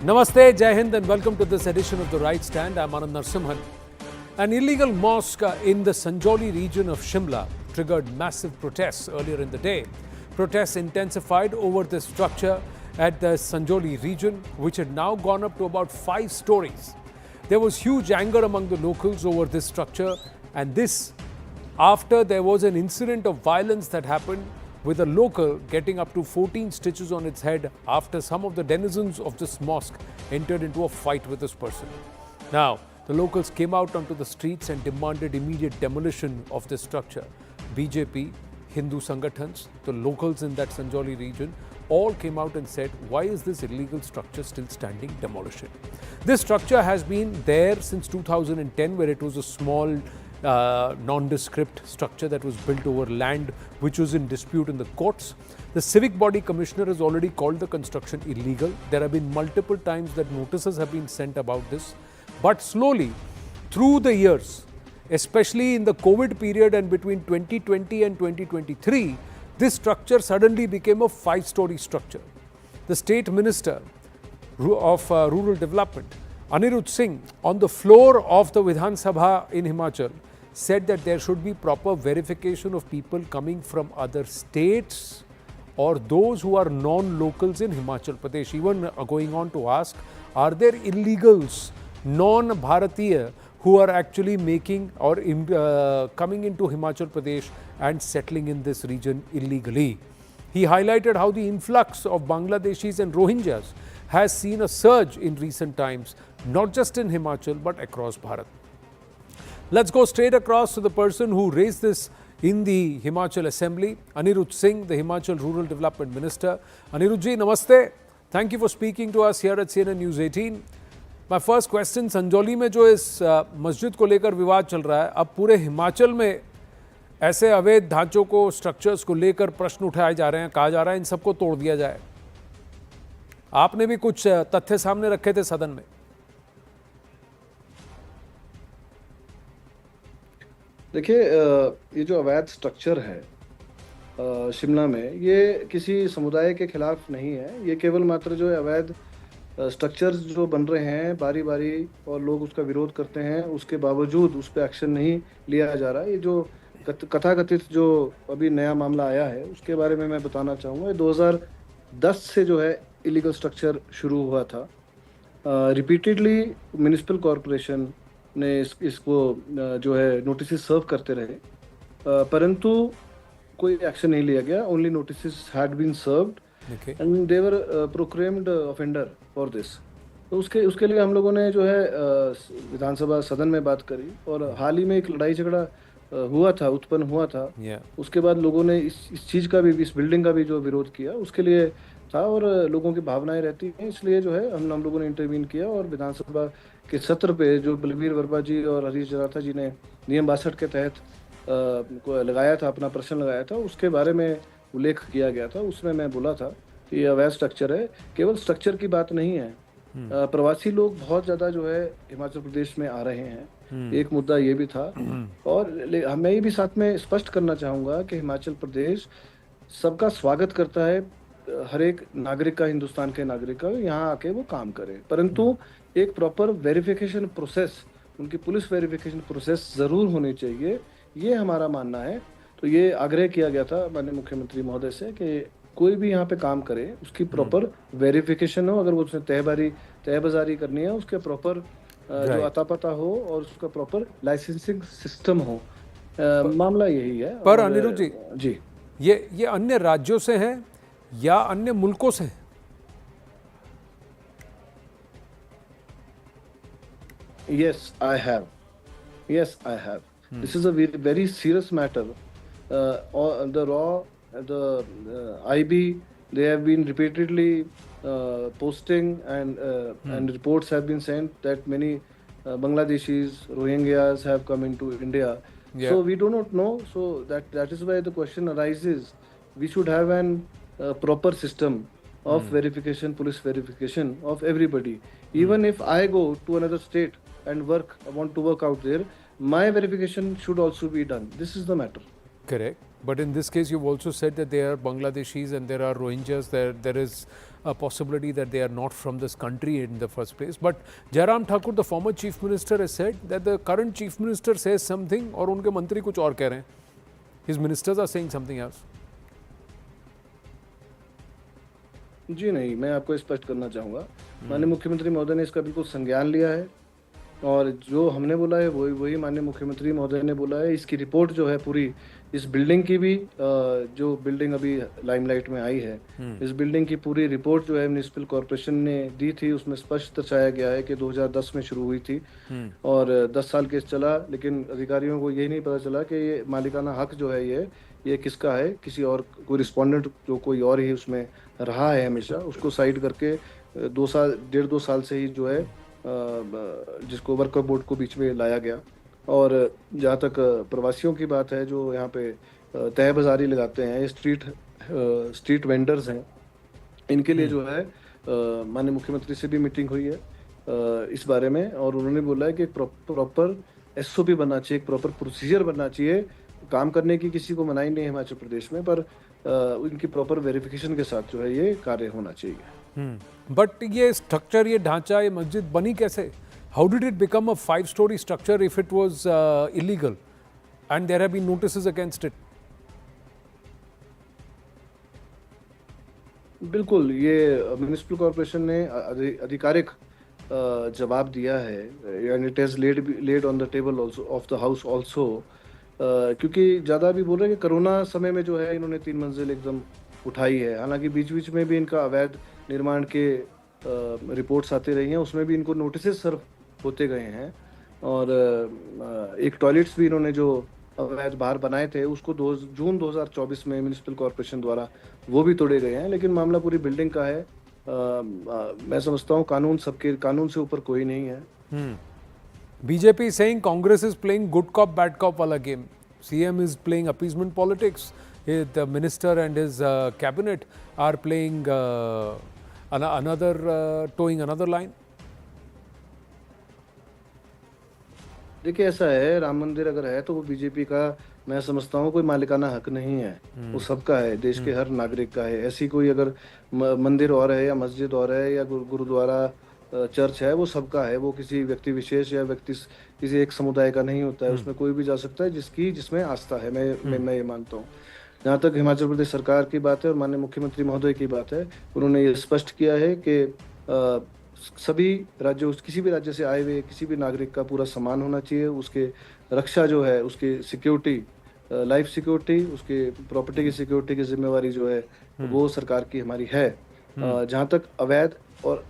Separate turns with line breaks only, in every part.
Namaste, Jai Hind, and welcome to this edition of The Right Stand. I'm Anand Narsimhan. An illegal mosque in the Sanjoli region of Shimla triggered massive protests earlier in the day. Protests intensified over the structure at the Sanjoli region, which had now gone up to about 5 stories. There was huge anger among the locals over this structure, and this after there was an incident of violence that happened with a local getting up to 14 stitches on its head after some of the denizens of this mosque entered into a fight with this person. Now, the locals came out onto the streets and demanded immediate demolition of this structure. BJP, Hindu Sangatans, the locals in that Sanjoli region all came out and said, why is this illegal structure still standing? Demolish it. This structure has been there since 2010, where it was a small nondescript structure that was built over land which was in dispute in the courts. The civic body commissioner has already called the construction illegal. There have been multiple times that notices have been sent about this. But slowly, through the years, especially in the COVID period and between 2020 and 2023, this structure suddenly became a 5-story structure. The State Minister of Rural Development, Anirudh Singh, on the floor of the Vidhan Sabha in Himachal, said that there should be proper verification of people coming from other states or those who are non-locals in Himachal Pradesh. Even going on to ask, are there illegals, non-Bharatiya, who are actually making or coming into Himachal Pradesh and settling in this region illegally? He highlighted how the influx of Bangladeshis and Rohingyas has seen a surge in recent times, not just in Himachal but across Bharat. Let's go straight across to the person who raised this in the Himachal Assembly, Anirudh Singh, the Himachal Rural Development Minister. Anirudh ji, namaste. Thank you for speaking to us here at CNN News 18. My first question, Sanjauli में जो इस मस्जिद को लेकर विवाद चल रहा है, अब पूरे हिमाचल में ऐसे अवैध ढांचों को, स्ट्रक्चर्स को लेकर प्रश्न उठाए जा रहे हैं, कहा जा रहा है इन सबको तोड़ दिया जाए. आपने भी कुछ तथ्य सामने रखे थे सदन में.
देखिए, ये जो अवैध स्ट्रक्चर है शिमला में, ये किसी समुदाय के खिलाफ नहीं है. ये केवल मात्र जो अवैध स्ट्रक्चर्स जो बन रहे हैं बारी बारी और लोग उसका विरोध करते हैं, उसके बावजूद उस पर एक्शन नहीं लिया जा रहा. ये जो कथाकथित जो अभी नया मामला आया है उसके बारे में मैं बताना चाहूँगा. 2010 से जो है इलीगल स्ट्रक्चर शुरू हुआ था. रिपीटेडली म्यूनिसिपल कॉरपोरेशन ने इसको जो है नोटिस सर्व करते रहे, परंतु कोई एक्शन नहीं लिया गया. Only notice had been served and they were proclaimed offender for this. तो उसके लिए हम लोगों ने जो है विधानसभा सदन में बात करी, और हाल ही में एक लड़ाई झगड़ा उत्पन्न हुआ था. उसके बाद लोगों ने इस चीज़ का भी, इस बिल्डिंग का भी जो विरोध किया उसके लिए था, और लोगों की भावनाएं रहती हैं, इसलिए जो है हम लोगों ने इंटरवीन किया और विधानसभा के सत्र पे जो बलबीर वर्मा जी और हरीश जराथा जी ने नियम 62 के तहत को लगाया था, अपना प्रश्न लगाया था, उसके बारे में उल्लेख किया गया था. उसमें मैं बोला था कि ये अवैध स्ट्रक्चर है. केवल स्ट्रक्चर की बात नहीं है, प्रवासी लोग बहुत ज़्यादा जो है हिमाचल प्रदेश में आ रहे हैं. एक मुद्दा ये भी था. और मैं ये भी साथ में स्पष्ट करना चाहूँगा कि हिमाचल प्रदेश सबका स्वागत करता है, हर एक नागरिक का, हिंदुस्तान के नागरिक का यहाँ आके वो काम करे, परंतु एक प्रॉपर वेरिफिकेशन प्रोसेस, उनकी पुलिस वेरिफिकेशन प्रोसेस ज़रूर होनी चाहिए, ये हमारा मानना है. तो ये आग्रह किया गया था माननीय मुख्यमंत्री महोदय से कि कोई भी यहाँ पे काम करे उसकी प्रॉपर वेरिफिकेशन हो. अगर वो उसने तहबाजारी करनी है, उसके प्रॉपर जो अता पता हो और उसका प्रॉपर लाइसेंसिंग सिस्टम हो. मामला यही है.
पर अनिरुद्ध
जी,
ये अन्य राज्यों से है या अन्य मुल्कों से?
Yes, I have. This is a very serious matter. The IB, they have been repeatedly posting and reports have been sent that many Bangladeshis, Rohingyas have come into India. Yeah. So we do not know. So that is why the question arises. We should have an proper system of verification, police verification of everybody. Even if I go to another state and want to work out there, my verification should also be done. This is the matter.
Correct. But in this case, you've also said that there are Bangladeshis and there are Rohingyas. There is a possibility that they are not from this country in the first place. But Jairam Thakur, the former chief minister, has said that the current chief minister says something और उनके मंत्री कुछ और कह रहे हैं. His ministers are saying something else.
जी नहीं, मैं आपको स्पष्ट करना चाहूँगा, माननीय मुख्यमंत्री महोदय ने इसका बिल्कुल संज्ञान लिया है और जो हमने बोला है वही माननीय मुख्यमंत्री महोदय ने बोला है। इसकी रिपोर्ट जो है पूरी इस बिल्डिंग की भी, जो बिल्डिंग अभी लाइमलाइट में आई है, इस बिल्डिंग की पूरी रिपोर्ट जो है म्युनिसिपल कॉर्पोरेशन ने दी थी, उसमें स्पष्ट दर्शाया गया है कि 2010 में शुरू हुई थी और 10 साल केस चला, लेकिन अधिकारियों को यही नहीं पता चला कि ये मालिकाना हक जो है ये किसका है। किसी और कोई रिस्पोंडेंट जो कोई और ही उसमें रहा है हमेशा, उसको साइड करके 1.5-2 साल से ही जो है जिसको वर्कर बोर्ड को बीच में लाया गया। और जहाँ तक प्रवासियों की बात है जो यहाँ पे तय बाज़ारी लगाते हैं, स्ट्रीट वेंडर्स हैं, इनके लिए जो है माननीय मुख्यमंत्री से भी मीटिंग हुई है इस बारे में और उन्होंने बोला है कि प्रॉपर एसओपी बनना चाहिए, एक प्रॉपर प्रोसीजर बनना चाहिए। काम करने की किसी को मनाही नहीं है हिमाचल प्रदेश में, पर इनकी प्रॉपर वेरिफिकेशन के साथ जो है ये कार्य होना चाहिए।
बट ये स्ट्रक्चर, ये ढांचा, ये मस्जिद बनी कैसे? How did it become a 5-story structure if it was illegal and there have been notices against it?
बिल्कुल, ये म्युनिसिपल कॉर्पोरेशन ने आधिकारिक जवाब दिया है and it has laid on the table also of the house also, क्योंकि ज़्यादा भी बोल रहे हैं कि कोरोना समय में जो है इन्होंने 3 मंजिल एकदम उठाई है। हालांकि बीच बीच में भी इनका अवैध निर्माण के रिपोर्ट्स आते रही हैं, उसमें भी इनको नोटिसेस सर्व होते गए हैं और एक टॉयलेट्स भी इन्होंने जो अवैध बाहर बनाए थे उसको जून 2024 में म्युनिसिपल कॉर्पोरेशन द्वारा वो भी तोड़े गए हैं। लेकिन मामला पूरी बिल्डिंग का है। मैं समझता हूँ कानून से ऊपर कोई नहीं है।
BJP is saying Congress is playing good cop, bad cop wala game. CM is playing appeasement politics. The minister and his cabinet are playing towing another line.
देखिए ऐसा है, राम मंदिर अगर है तो वो बीजेपी का, मैं समझता हूँ, कोई मालिकाना हक नहीं है, वो सबका है, देश के हर नागरिक का है। ऐसी कोई अगर मंदिर और है या मस्जिद और है या गुरुद्वारा चर्च है, वो सबका है, वो किसी व्यक्ति विशेष या किसी एक समुदाय का नहीं होता है। उसमें कोई भी जा सकता है जिसमें आस्था है। मैं ये मानता हूँ। जहाँ तक हिमाचल प्रदेश सरकार की बात है और माननीय मुख्यमंत्री महोदय की बात है, उन्होंने ये स्पष्ट किया है कि सभी राज्यों, किसी भी राज्य से आए हुए किसी भी नागरिक का पूरा सम्मान होना चाहिए। उसके रक्षा जो है, उसकी सिक्योरिटी, लाइफ सिक्योरिटी, उसके प्रॉपर्टी की सिक्योरिटी की जिम्मेवारी जो है वो सरकार की हमारी है। जहाँ तक अवैध और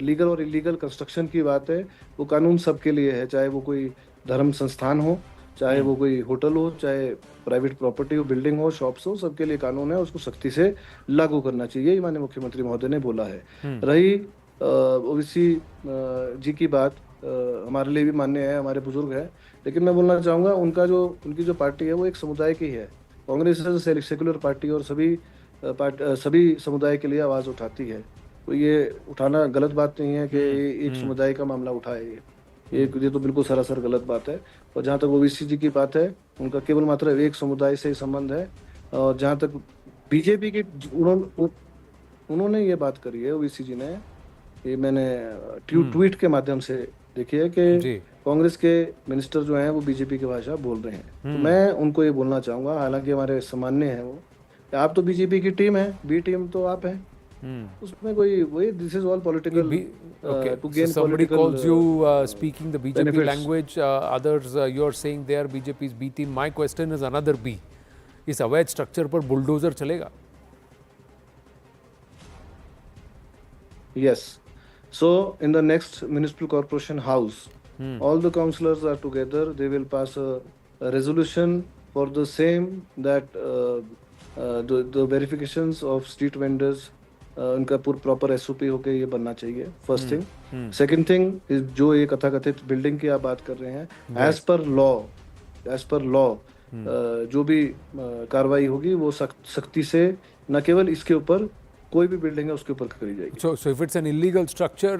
लीगल और इलीगल कंस्ट्रक्शन की बात है, वो कानून सबके लिए है, चाहे वो कोई धर्म संस्थान हो, चाहे वो कोई होटल हो, चाहे प्राइवेट प्रॉपर्टी हो, बिल्डिंग हो, शॉप्स हो, सबके लिए कानून है, उसको सख्ती से लागू करना चाहिए, ये माननीय मुख्यमंत्री महोदय ने बोला है। रही ओवैसी जी की बात, हमारे लिए भी मान्य है, हमारे बुजुर्ग है, लेकिन मैं बोलना चाहूँगा उनकी जो पार्टी है वो एक समुदाय की है। कांग्रेस सेकुलर पार्टी और सभी समुदाय के लिए आवाज़ उठाती है, तो ये उठाना गलत बात नहीं है कि एक समुदाय का मामला उठाए। ये तो बिल्कुल सरासर गलत बात है। और जहाँ तक ओवैसी जी की बात है, उनका केवल मात्र एक समुदाय से ही संबंध है। और जहाँ तक बीजेपी की उन्होंने ये बात करी है, ओवैसी जी ने, ये मैंने ट्वीट के माध्यम से देखी है कि कांग्रेस के मिनिस्टर जो हैं वो बीजेपी की भाषा बोल रहे हैं। तो मैं उनको ये बोलना चाहूँगा, हालांकि हमारे सामान्य हैं वो, आप तो बीजेपी की टीम है, बी टीम तो आप हैं, उसमें कोई वही, this is all political to gain
somebody
political
calls you speaking the BJP
benefits.
language, others you are saying they are BJP's B team. My question is another B. इस अवैध structure पर bulldozer चलेगा?
Yes. So in the next municipal corporation house, all the councillors are together. They will pass a resolution for the same, that the verifications of street vendors, उनका proper SOP होके ये बनना चाहिए। First thing. Second thing, जो ये कथाकथित building की आप बात कर रहे हैं, एज पर लॉ जो भी कार्रवाई होगी वो सख्ती से, न केवल इसके ऊपर, कोई भी बिल्डिंग है उसके ऊपर करी जाएगी।
So if it's an illegal structure,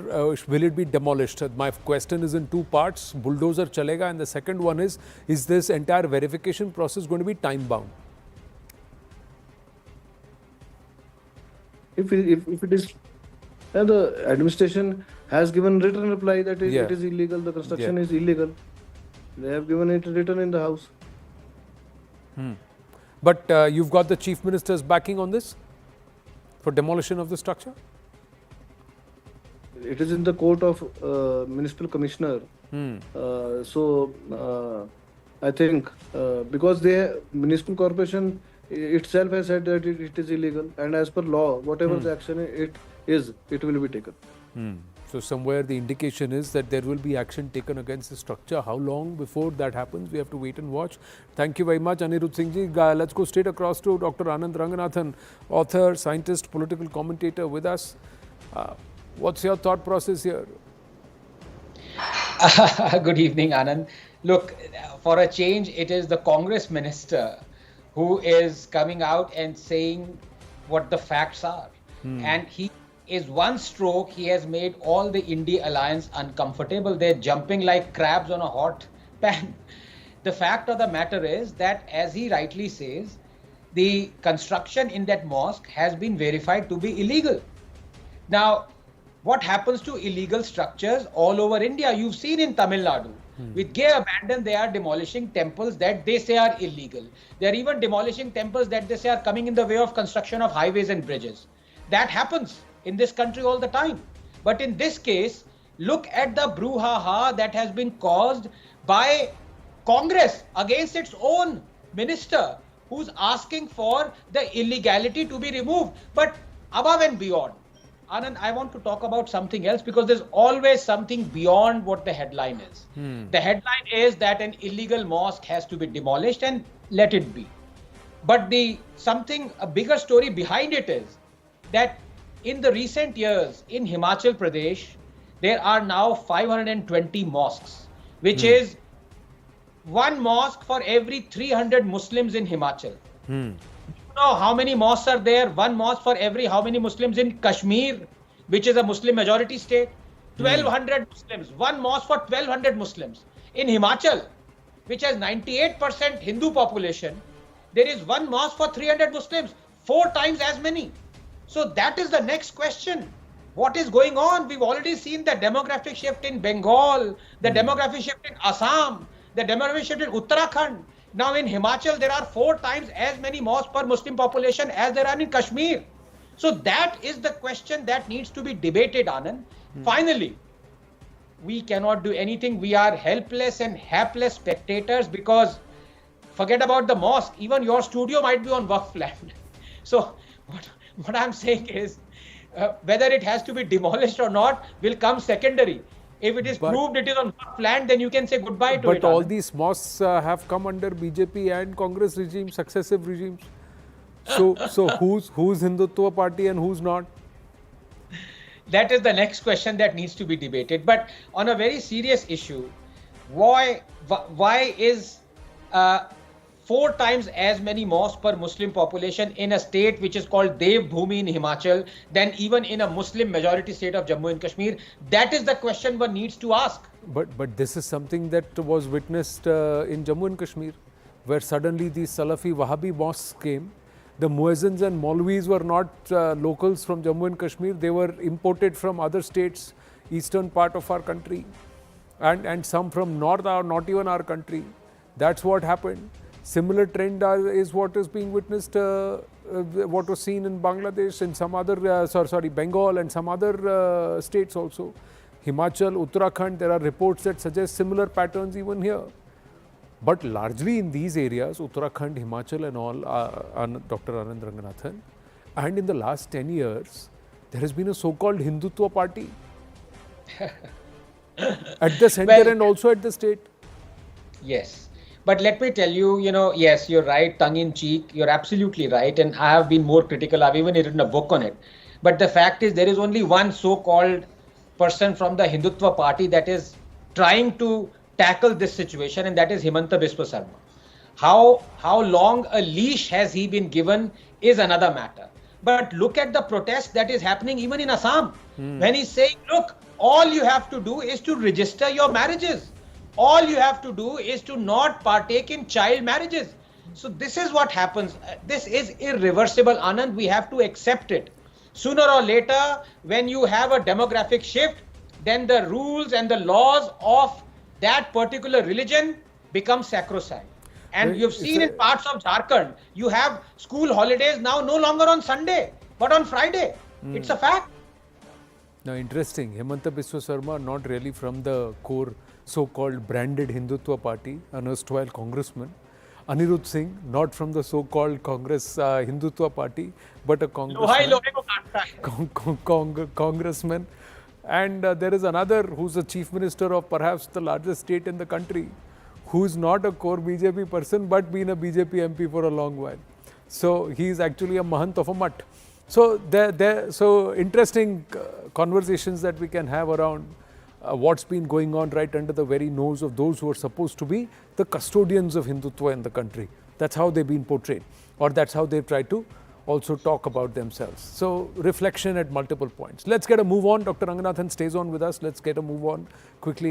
will it be demolished? My question is in two parts. Bulldozer chalega, and the second one is this entire verification process going to be time bound?
If it is And the administration has given written reply that
Yeah.
it is illegal, the construction
Yeah.
is illegal. They have given it written in the house.
But you've got the chief minister's backing on this for demolition of the structure?
It is in the court of municipal commissioner. I think because the municipal corporation itself has said that it is illegal, and as per law, whatever the action it is, it will be taken.
So somewhere the indication is that there will be action taken against the structure. How long before that happens? We have to wait and watch. Thank you very much, Anirudh Singh ji. Let's go straight across to Dr. Anand Ranganathan, author, scientist, political commentator with us. What's your thought process here?
Good evening, Anand. Look, for a change, it is the Congress minister who is coming out and saying what the facts are. And he is one stroke, he has made all the India alliance uncomfortable. They're jumping like crabs on a hot pan. The fact of the matter is that, as he rightly says, the construction in that mosque has been verified to be illegal. Now, what happens to illegal structures all over India? You've seen in Tamil Nadu. With gay abandon, they are demolishing temples that they say are illegal. They are even demolishing temples that they say are coming in the way of construction of highways and bridges. That happens in this country all the time. But in this case, look at the brouhaha that has been caused by Congress against its own minister, who's asking for the illegality to be removed. But above and beyond, Anand, I want to talk about something else, because there's always something beyond what the headline is. The headline is that an illegal mosque has to be demolished, and let it be. But a bigger story behind it is that in the recent years in Himachal Pradesh, there are now 520 mosques, which is one mosque for every 300 Muslims in Himachal. You know how many mosques are there? One mosque for every how many Muslims in Kashmir, which is a Muslim majority state? 1200 Muslims. One mosque for 1200 Muslims. In Himachal, which has 98% Hindu population, there is one mosque for 300 Muslims, 4 times as many. So that is the next question. What is going on? We've already seen the demographic shift in Bengal, the demographic shift in Assam, the demographic shift in Uttarakhand. Now in Himachal, there are 4 times as many mosques per Muslim population as there are in Kashmir. So that is the question that needs to be debated, Anand. Finally, we cannot do anything. We are helpless and hapless spectators, because forget about the mosque, even your studio might be on Waqf land. So what I'm saying is, whether it has to be demolished or not will come secondary. If it is proved it is on Waqf land, then you can say goodbye to it.
But all these mosques have come under BJP and Congress regimes, successive regimes. So who's Hindutva party and who's not?
That is the next question that needs to be debated. But on a very serious issue, why is 4 times as many mosques per Muslim population in a state which is called Dev Bhumi in Himachal than even in a Muslim majority state of Jammu and Kashmir? That is the question one needs to ask.
But this is something that was witnessed in Jammu and Kashmir, where suddenly these Salafi Wahhabi mosques came. The Muezzins and Maulvis were not locals from Jammu and Kashmir. They were imported from other states, eastern part of our country, and some from north or not even our country. That's what happened. Similar trend is what is being witnessed, what was seen in Bangladesh and some other, Bengal and some other states also. Himachal, Uttarakhand, there are reports that suggest similar patterns even here. But largely in these areas, Uttarakhand, Himachal and all, Dr. Anand Ranganathan, and in the last 10 years, there has been a so-called Hindutva party at the center and also at the state.
Yes. But let me tell you, yes, you're right, tongue in cheek, you're absolutely right. And I have been more critical. I've even written a book on it. But the fact is, there is only one so-called person from the Hindutva party that is trying to tackle this situation, and that is Himanta Biswa Sarma. How long a leash has he been given is another matter. But look at the protest that is happening even in Assam. When he's saying, look, all you have to do is to register your marriages. All you have to do is to not partake in child marriages. So this is what happens. This is irreversible, Anand. We have to accept it. sooner or later, when you have a demographic shift, then the rules and the laws of that particular religion become sacrosanct. And
Right,
you've seen in parts of Jharkhand, you have school holidays now no longer on Sunday, but on Friday. It's a fact.
Now, interesting. Hemanta Biswa Sarma, not really from the core so-called branded Hindutva party, an erstwhile congressman. Anirudh Singh, not from the so-called Congress Hindutva parti, but a
लोहा ही
congressman.
लोहे को काटता है.
Congressman. And there is another who's the chief minister of perhaps the largest state in the country, who's not a core BJP person but been a BJP MP for a long while. So he's actually a Mahant of a Mutt. So so interesting conversations that we can have around what's been going on right under the very nose of those who are supposed to be the custodians of Hindutva in the country. That's how they've been portrayed, or that's how they've tried to also talk about themselves. So reflection at multiple points. Let's get a move on. Dr. Ranganathan stays on with us. Let's get a move on quickly.